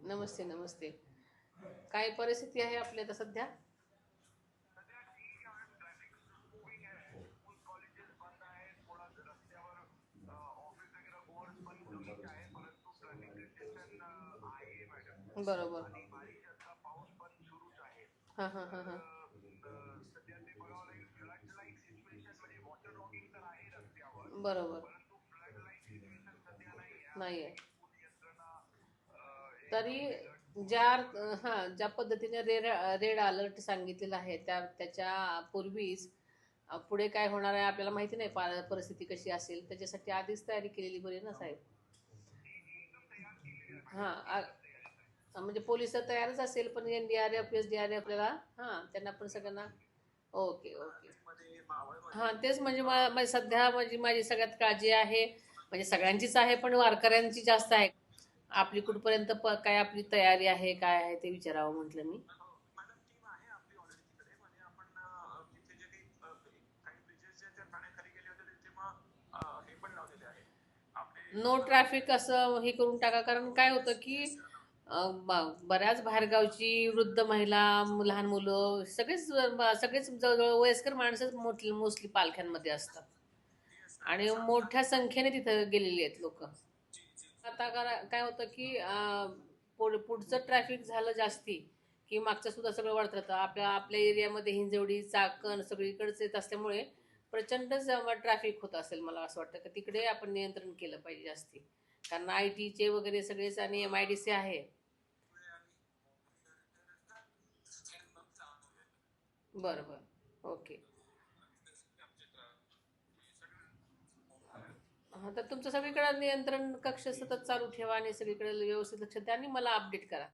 नमस्ते नमस्ते. काय परिस्थिती आहे आपल्या आता सध्या? बरोबर. हां हां हां हां. बरोबर. नाही आहे. तरी ज्या पद्धतीने रेड अलर्ट सांगितलेला आहे त्याच्या पूर्वीच पुढे काय होणार आहे आपल्याला माहिती नाही. परिस्थिती कशी असेल त्याच्यासाठी आधीच तयारी केलेली बरी ना साहेब. हा म्हणजे पोलिस तयारच असेल पण NDRF SDRF आपल्याला त्यांना पण सगळ्यांना. Okay okay. तेच म्हणजे सध्या म्हणजे माझी सगळ्यात काळजी आहे. म्हणजे सगळ्यांचीच आहे पण वारकऱ्यांची जास्त आहे. आपली कुठपर्यंत काय आपली तयारी आहे काय आहे ते विचारावं म्हटलं मी. नो ट्रॅफिक असं हे करून टाका, कारण काय होतं की बऱ्याच बाहेरगावची वृद्ध महिला, लहान मुलं सगळेच जवळजवळ वयस्कर माणसंच मोस्टली पालख्यांमध्ये असतात आणि मोठ्या संख्येने तिथं गेलेली आहेत लोक. आता काय होतं की पुढचं ट्रॅफिक झालं जास्ती की मागचं सुद्धा सगळं वाढत राहतं. आपल्या आपल्या एरियामध्ये हिंजवडी चाकण सगळीकडेच येत असल्यामुळे प्रचंड ट्रॅफिक होत असेल. मला असं वाटतं की तिकडे आपण नियंत्रण केलं पाहिजे जास्ती, कारण IT चे वगैरे सगळेच आणि MIDC आहे. बरं बरं. ओके. तर तुमचं सगळीकडे नियंत्रण कक्ष सतत चालू ठेवा आणि सगळीकडे व्यवस्थित लक्ष द्या आणि मला अपडेट करा.